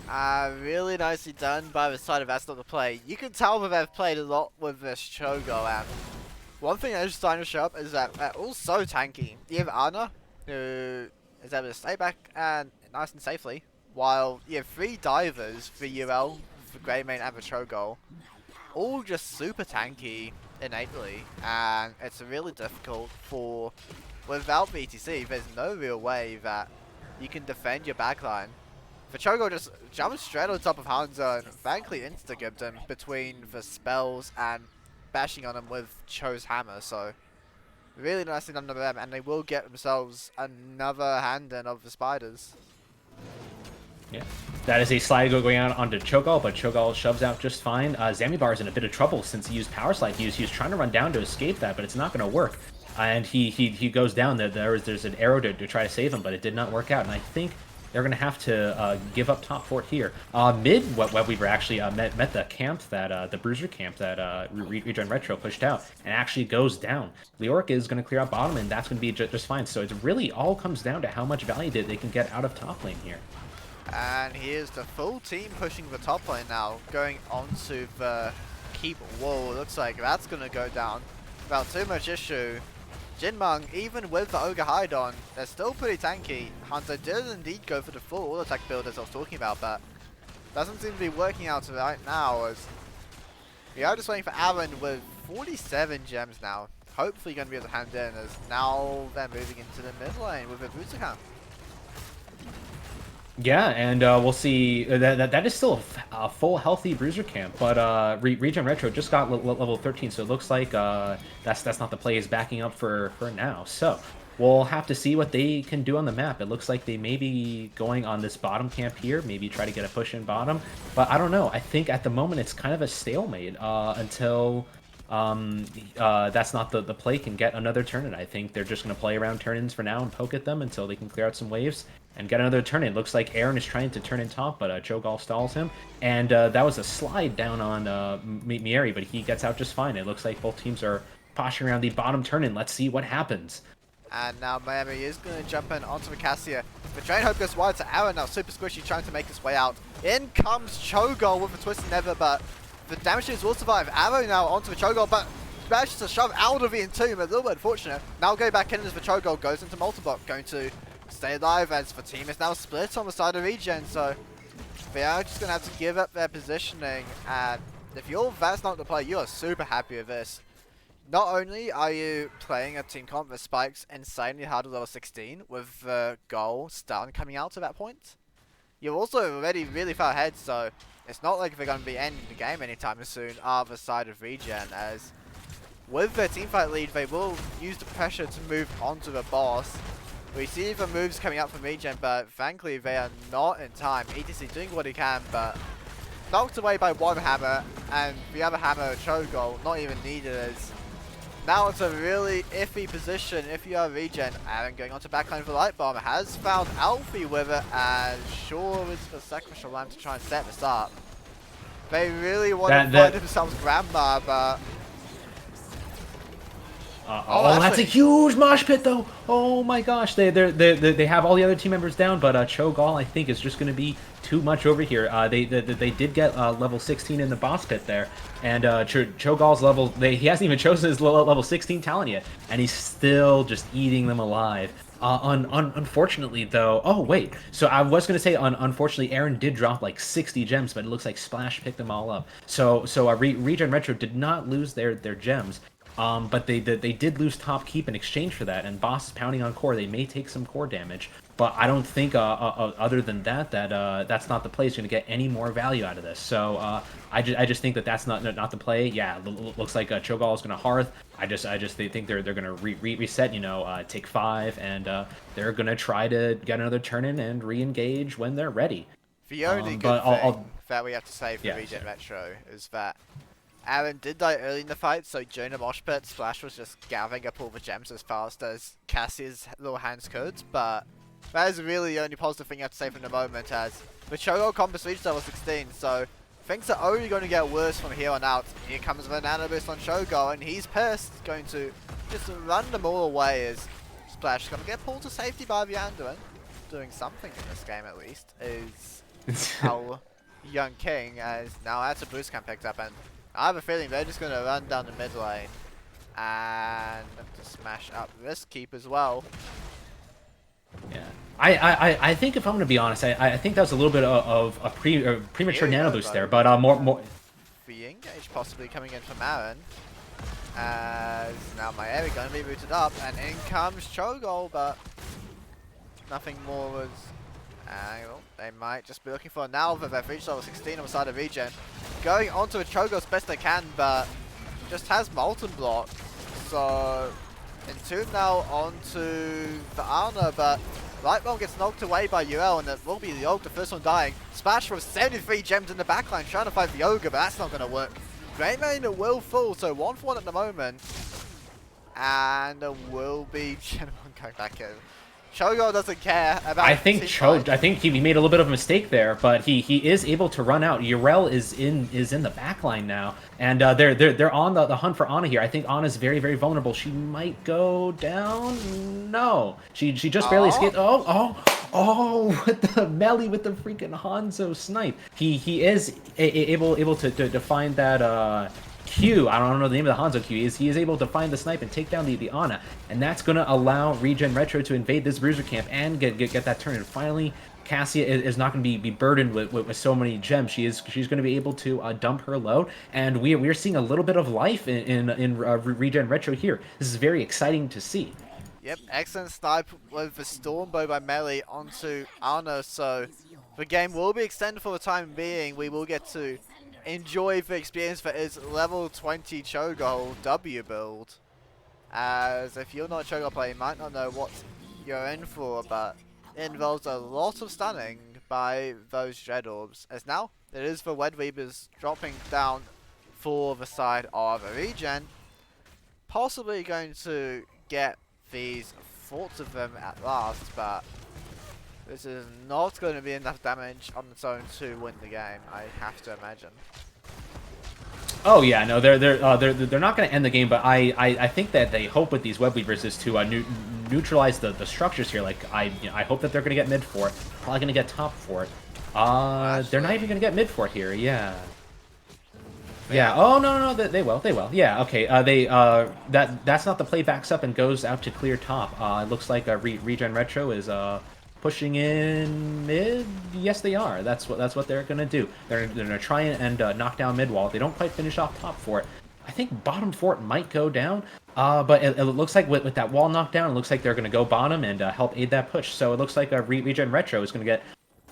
Really nicely done by the side of That's Not the Play. You can tell that they've played a lot with this Cho'Gall, and one thing that is starting to show up is that they're all so tanky. You have Ana, who is able to stay back and nice and safely, while you have 3 divers for UL, for Greymane and for Cho'Gall, all just super tanky innately, and it's really difficult for, without VTC, there's no real way that you can defend your backline. For Cho'Gall just jumps straight on top of Hanzo and frankly insta-gibbed him between the spells and bashing on him with Cho's hammer, so really nicely done to them, and they will get themselves another hand in of the spiders. Yeah, that is a slide going out onto Cho'Gall, but Cho'Gall shoves out just fine. Zamibar is in a bit of trouble since he used Power Slide. He was trying to run down to escape that, but it's not going to work. And he goes down. There's an arrow to try to save him, but it did not work out. And I think they're going to have to give up top fort here. Mid, Weaver actually met the camp that the Bruiser camp that ReGen Retro pushed out, and actually goes down. Leoric is going to clear out bottom, and that's going to be just fine. So it really all comes down to how much value they can get out of top lane here. And here's the full team pushing the top lane now, going onto the keep wall. Looks like that's going to go down without too much issue. Jinmeng, even with the Ogre Hide on, they're still pretty tanky. Hunter did indeed go for the full all attack build as I was talking about, but doesn't seem to be working out right now, as we are just waiting for Aaron with 47 gems now. Hopefully going to be able to hand in, as now they're moving into the mid lane with a booster camp. Yeah, and we'll see. That is still a full healthy Bruiser camp, but ReGen Retro just got level 13, so it looks like that's not the play. Is backing up for now. So we'll have to see what they can do on the map. It looks like they may be going on this bottom camp here, maybe try to get a push in bottom, but I don't know. I think at the moment it's kind of a stalemate until That's Not the play can get another turn-in. I think they're just going to play around turn-ins for now and poke at them until they can clear out some waves and get another turn-in. Looks like Aaron is trying to turn in top, but Cho'Gall stalls him. And that was a slide down on Mieri, but he gets out just fine. It looks like both teams are posturing around the bottom turn-in. Let's see what happens. And now Miami is going to jump in onto the Cassia. The Drain Hope goes wide to Aaron, now super squishy, trying to make his way out. In comes Cho'Gall with a Twisted Nether, but the damage will survive. Arrow now onto the Cho'Gall, but manages to shove out of the Entomb, a little bit unfortunate. Now go back in as the Cho'Gall goes into Multibot, going to stay alive as the team is now split on the side of ReGen, so they are just going to have to give up their positioning, and if you're That's Not the Play, you are super happy with this. Not only are you playing a team comp that spikes insanely hard at level 16 with the goal stun coming out to that point, you're also already really far ahead, so it's not like they're going to be ending the game anytime soon other side of ReGen, as with their teamfight lead they will use the pressure to move onto the boss. We see the moves coming out from ReGen, but thankfully they are not in time. ETC doing what he can, but knocked away by one hammer, and the other hammer, Cho'Gall, not even needed, as now it's a really iffy position if you are ReGen. Aaron going on to backline for Light Bomb, has found Alfie with it, and sure is the sacrificial lamb to try and set this up. They really want to find themselves Grandma, but that's a huge mosh pit, though. Oh my gosh, they have all the other team members down, but Cho'Gall, I think, is just going to be too much over here. They did get level 16 in the boss pit there, and Cho'Gall's level, he hasn't even chosen his level 16 talent yet, and he's still just eating them alive. Unfortunately, though, oh wait, so I was gonna say, unfortunately, Aaron did drop like 60 gems, but it looks like Splash picked them all up. So ReGen Retro did not lose their gems. But they did lose top keep in exchange for that, and boss is pounding on core. They may take some core damage, but I don't think other than that That's Not the play is going to get any more value out of this. So I just think that's not the play. Yeah, looks like Cho'Gall is going to Hearth. I just think they're going to reset. Take 5, and they're going to try to get another turn in and re-engage when they're ready. The only good But thing that we have to say for yeah, ReGen sorry. Retro is that Aaron did die early in the fight, so during the mosh pit, Splash was just gathering up all the gems as fast as Cassie's little hands could, but that is really the only positive thing you have to say from the moment, as the Chogo combo's reached level 16, so things are only going to get worse from here on out. Here comes the Nano Boost on Chogo, and he's pissed, going to just run them all away as Splash is going to get pulled to safety by the Anduin. Doing something in this game at least, is our young king, as now that's a boost camp picked up, and I have a feeling they're just going to run down the mid lane and to smash up this keep as well. Yeah, I think if I'm going to be honest, I think that was a little bit of a premature nano boost there, but more. The engage possibly coming in from Aaron, as now my area going to be booted up, and in comes Cho'Gall, but nothing more was. Well, they might just be looking for now that they've reached level 16 on the side of ReGen. Going onto a Cho'Gall as best they can, but just has Molten Block. So, Entomb now onto the Ana, but Lightbomb gets knocked away by UL, and it will be the Ogre, the first one dying. Splash with 73 gems in the backline, trying to fight the Ogre, but that's not going to work. Greymane will fall, so 1-for-1 at the moment. And there will be Gen 1 going back in. Cho'Gall doesn't care about. I think he made a little bit of a mistake there, but he is able to run out. Yrel is in the back line now, and they're on the hunt for Ana here. I think Ana's very, very vulnerable. She might go down. No, she just barely escaped. Oh, with the melee with the freaking Hanzo snipe. He is able to find that Q, I don't know the name of the Hanzo Q, he is able to find the snipe and take down the Ana, and that's going to allow ReGen Retro to invade this bruiser camp and get that turn. And finally, Cassia is not going to be burdened with so many gems. She's going to be able to dump her load, and we're seeing a little bit of life in ReGen Retro here. This is very exciting to see. Yep, excellent snipe with the Storm Bow by melee onto Ana, so the game will be extended for the time being. We will get to enjoy the experience that is level 20 Cho'Gall W build. As if you're not a Cho'Gall player, you might not know what you're in for, but it involves a lot of stunning by those Dread Orbs. As now, it is the Wed Weavers dropping down for the side of ReGen. Possibly going to get these thoughts of them at last, but this is not going to be enough damage on its own to win the game, I have to imagine. Oh yeah, no, they're not going to end the game, but I think that they hope with these web weavers is to neutralize the structures here. Like I hope that they're going to get mid for it, probably going to get top for it. They're not even going to get mid for it here. Yeah. Yeah. Oh no, they will. Yeah. Okay. That's not the play backs up and goes out to clear top. It looks like ReGen Retro is pushing in mid. Yes, they are. That's what they're gonna do. They're gonna try and knock down mid wall. They don't quite finish off top fort. I think bottom fort might go down. But it looks like with that wall knockdown, it looks like they're gonna go bottom and help aid that push. So it looks like ReGen Retro is gonna get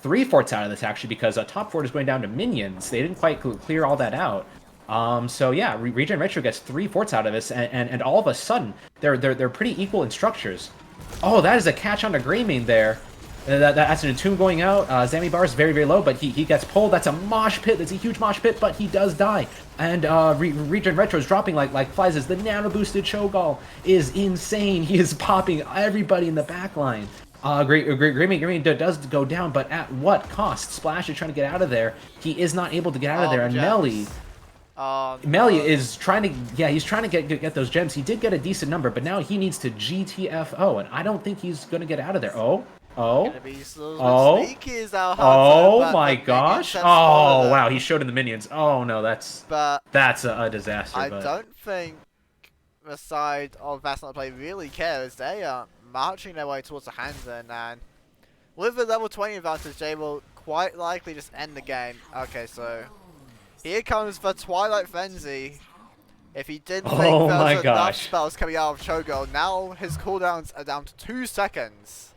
3 forts out of this actually, because top fort is going down to minions. They didn't quite clear all that out. So yeah, ReGen Retro gets 3 forts out of this, and all of a sudden they're pretty equal in structures. Oh, that is a catch on the Greymane there. That's an Entomb going out. Zami Bar is very, very low, but he gets pulled. That's a mosh pit. That's a huge mosh pit, but he does die. And ReGen Retro is dropping like flies as the nano boosted Cho'Gall is insane. He is popping everybody in the backline. Greymane does go down, but at what cost? Splash is trying to get out of there. He is not able to get out of there, and Gems. Melee is trying to, he's trying to get those gems. He did get a decent number, but now he needs to GTFO, and I don't think he's going to get out of there. Oh my gosh. Oh, wow, he showed in the minions. Oh, no, that's a disaster. I don't think the side of That's Not Play really cares. They are marching their way towards the Hansen, and with the level 20 advantage, they will quite likely just end the game. Okay, so here comes the Twilight Frenzy. If he didn't think there was enough spells coming out of Cho'Gall, now his cooldowns are down to 2 seconds.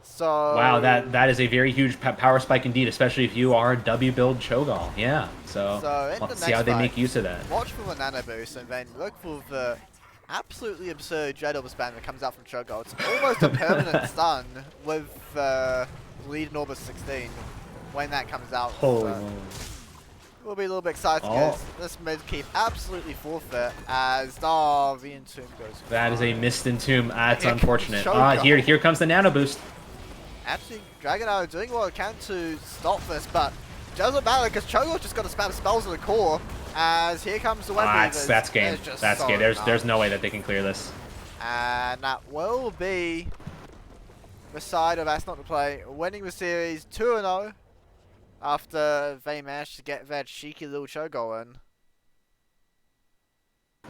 So wow, that is a very huge power spike indeed, especially if you are W build Cho'Gall. Yeah, so let's see how they make use of that. Watch for the nano boost and then look for the absolutely absurd Dread Orb spam that comes out from Cho'Gall. It's almost a permanent stun with leading Orbis 16 when that comes out. Holy So moly. we'll be a little bit excited because this mid keep absolutely forfeit as the Entomb goes. That is a missed Entomb. That's Here comes unfortunate. Shogun. Here comes the Nano Boost. Actually, Dragon Arrow doing what it can to stop this, but it doesn't matter because Cho'Gath just got to spam spells in the core. As here comes the Web Weavers. That's game. That's so game. There's no way that they can clear this. And that will be the side of That's Not the Play winning the series 2-0 after they managed to get that cheeky little show going.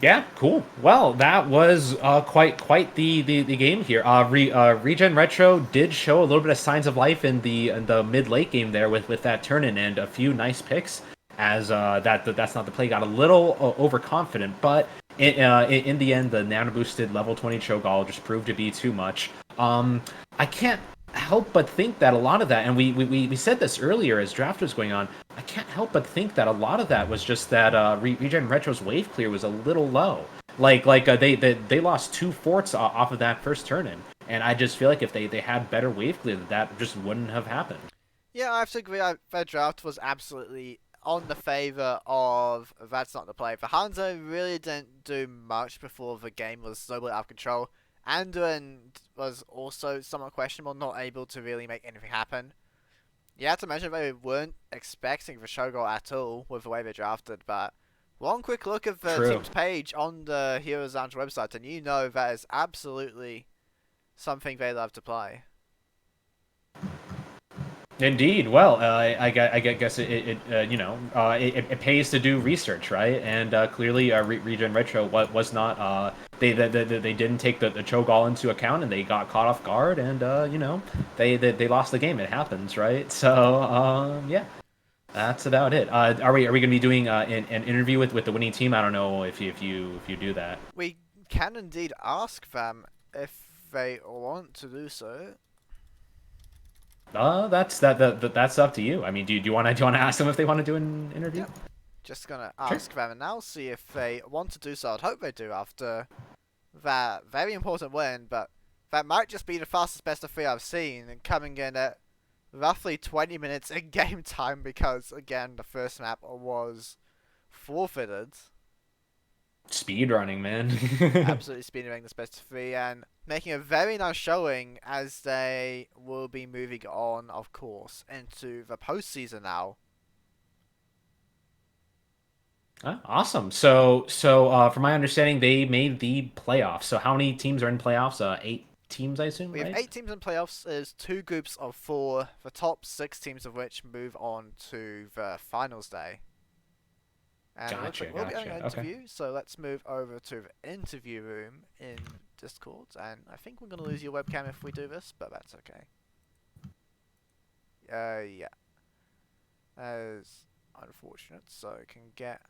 Yeah, cool. Well, that was quite the game here. ReGen Retro did show a little bit of signs of life in the mid late game there with that turn-in and a few nice picks. As That's Not the Play got a little overconfident, but in the end, the nano boosted level 20 Cho'Gall just proved to be too much. I can't help but think that a lot of that, and we said this earlier as draft was going on, I can't help but think that a lot of that was just that ReGen Retro's wave clear was a little low. They lost 2 forts off of that first turn-in, and I just feel like if they had better wave clear, that just wouldn't have happened. Yeah, I have to agree. Their draft was absolutely on the favour of That's Not the Play. For Hanzo really didn't do much before the game was slowly out of control. Anduin was also somewhat questionable, not able to really make anything happen. You have to imagine they weren't expecting the Shogun at all with the way they drafted, but one quick look at the team's page on the Heroes Lounge website and you know that is absolutely something they love to play. Indeed. Well, I guess it pays to do research, right? And clearly, ReGen Retro was not. They didn't take the Cho'Gall into account, and they got caught off guard, and they lost the game. It happens, right? So yeah, that's about it. Are we going to be doing an interview with the winning team? I don't know if you do that. We can indeed ask them if they want to do so. That's up to you. I mean, do you want to ask them if they want to do an interview? Yep. Just gonna ask them now, see if they want to do so. I'd hope they do after that very important win, but that might just be the fastest best of 3 I've seen, and coming in at roughly 20 minutes in game time because again the first map was forfeited. Speed running, man. Absolutely speedrunning this best of 3 and making a very nice showing as they will be moving on, of course, into the postseason now. Awesome. So from my understanding, they made the playoffs. So how many teams are in playoffs? 8 teams, I assume. We have 8 teams in playoffs. There's 2 groups of 4. The top 6 teams of which move on to the finals day. And Gotcha, we'll be on an gotcha. interview, so let's move over to the interview room in Discord. And I think we're gonna lose your webcam if we do this, but that's okay. Yeah. That is unfortunate. So I can get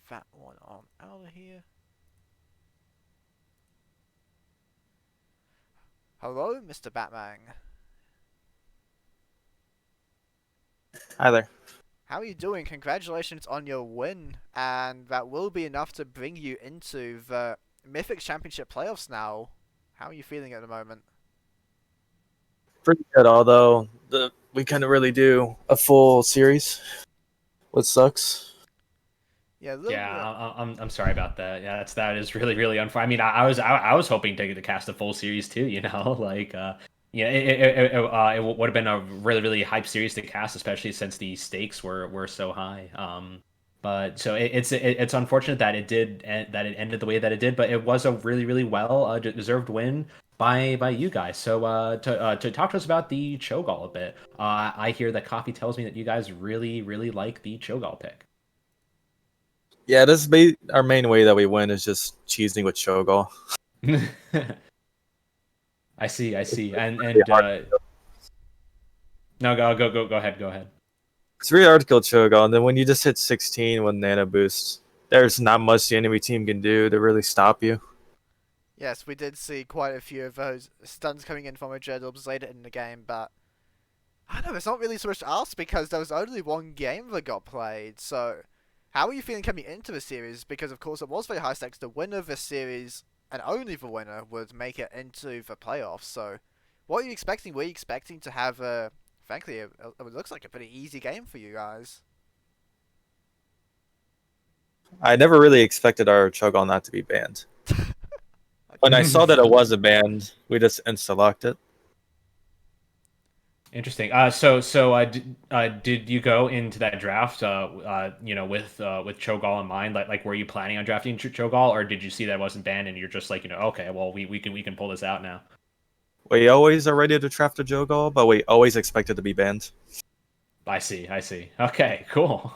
that one on out of here. Hello, Mr. Batman. Hi there. How are you doing? Congratulations on your win, and that will be enough to bring you into the Mythic Championship playoffs now. How are you feeling at the moment? Pretty good, although we couldn't really do a full series, which sucks. Yeah, I'm sorry about that. Yeah, that is really unfair. I mean, I was hoping to cast a full series too. You know, it would have been a really hype series to cast, especially since the stakes were so high. But so it's unfortunate that it ended the way that it did. But it was a really well deserved win by you guys. So to talk to us about the Cho'Gall a bit, I hear that Coffee tells me that you guys really like the Cho'Gall pick. Yeah, our main way that we win is just cheesing with Cho'Gall. I see, and no, go ahead. It's really hard to kill Cho'Gall, and then when you just hit 16 with Nano Boost, there's not much the enemy team can do to really stop you. Yes, we did see quite a few of those stuns coming in from Dreadlobs later in the game, but I don't know, it's not really so much to ask because there was only one game that got played, so how are you feeling coming into the series? Because of course it was very high stakes. The winner of this series, and only the winner, would make it into the playoffs. So What are you expecting? Were you expecting to have frankly, it looks like a pretty easy game for you guys. I never really expected our Cho'Gall not to be banned. When I saw that it was a banned, we just insta-locked it. Interesting. Did you go into that draft, with Cho'Gall in mind? Like, were you planning on drafting Cho'Gall, or did you see that it wasn't banned and you're just like, okay, well, we can pull this out now? We always are ready to draft a Cho'Gall, but we always expect it to be banned. I see. Okay, cool.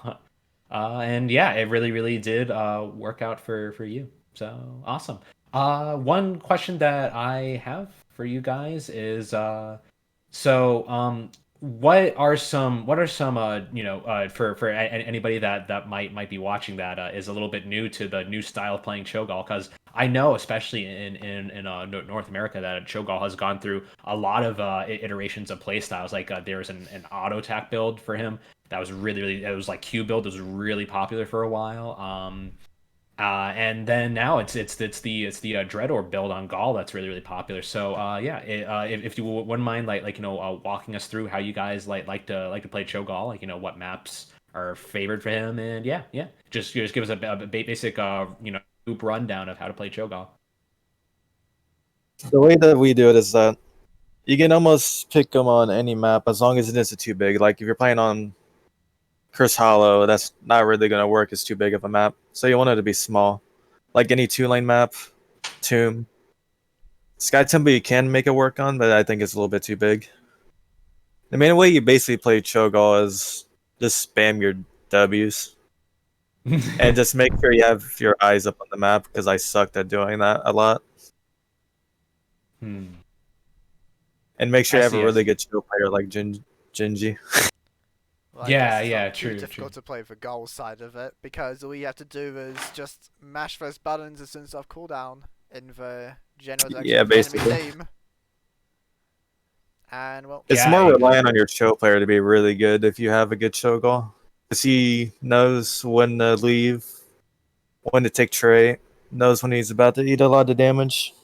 And yeah, it really did work out for you. So awesome. One question that I have for you guys is what are some for anybody that might be watching that is a little bit new to the new style of playing Cho'Gall, because I know, especially in North America, that Cho'Gall has gone through a lot of iterations of play styles. Like there's an auto attack build for him that was really, it was like Q build, it was really popular for a while. And then now it's the Dread Orb build on Gaul that's really popular. So yeah, if you wouldn't mind walking us through how you guys like to play Cho'Gall, what maps are favored for him, and yeah, just give us a basic loop rundown of how to play Cho'Gall. The way that we do it is that you can almost pick them on any map as long as it isn't too big. Like if you're playing on Curse Hollow, that's not really going to work. It's too big of a map. So you want it to be small. Like any 2-lane map, Tomb. Sky Temple you can make it work on, but I think it's a little bit too big. The main way you basically play Cho'Gall is just spam your W's. And just make sure you have your eyes up on the map, because I sucked at doing that a lot. Hmm. And make sure you have a really see. good Cho player like Jinji. Well, I guess Yeah, it's yeah, not too true. difficult to play the goal side of it, because all you have to do is just mash those buttons as soon as they have cooldown in the general direction Yeah, of the enemy basically. team. And well, It's Yeah, more exactly. reliant on your Cho player to be really good if you have a good Cho'Gall. Because he knows when to leave, when to take trait, knows when he's about to eat a lot of damage.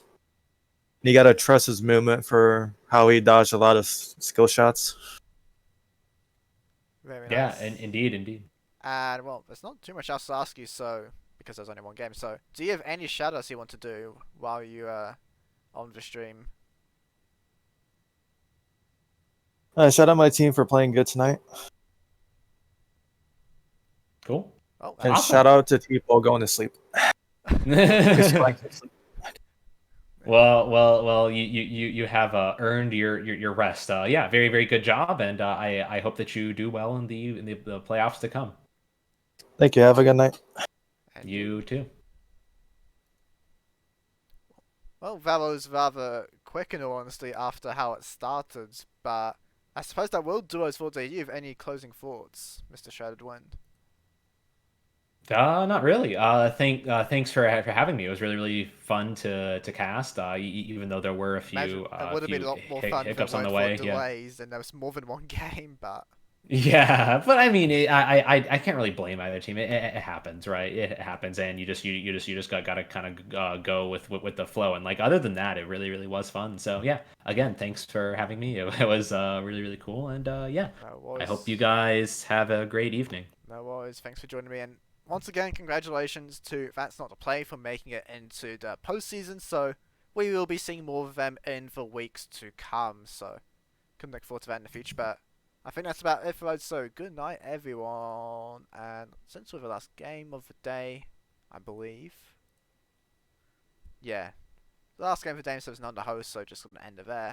You gotta trust his movement for how he dodged a lot of skill shots. very Yeah, nice. and indeed. And well, there's not too much else to ask you, so because there's only one game. So, do you have any shadows you want to do while you on the stream? Shout out my team for playing good tonight. Cool. Oh, And Awesome. shout out to people going to sleep. Because you like to sleep. Well, you have earned your rest. Yeah, very good job, and I hope that you do well in the playoffs to come. Thank you. Have a good night. and you. You too. Well, that was rather quick in all honesty after how it started, but I suppose that will do us for today. You have any closing thoughts, Mr. SHreddedWInd? Not really. Thanks for having me. It was really fun to cast. Even though there were a Imagine few it would have been a lot more fun if it hiccups on the weren't for way. Yeah. delays and there was more than one game, but Yeah, but I mean, I can't really blame either team. It happens, right? It happens, and you just gotta kind of go with the flow. And like other than that, it really was fun. So yeah, again, thanks for having me. It was really cool, and yeah, no I hope worries. you guys have a great evening. No worries. Thanks for joining me. And once again, congratulations to That's Not to Play for making it into the postseason. So we will be seeing more of them in the weeks to come. So can look forward to that in the future. But I think that's about it for us. So good night, everyone. And since we're the last game of the day, I believe. Yeah. The last game of the day, so it's not the host, so just gonna end it there.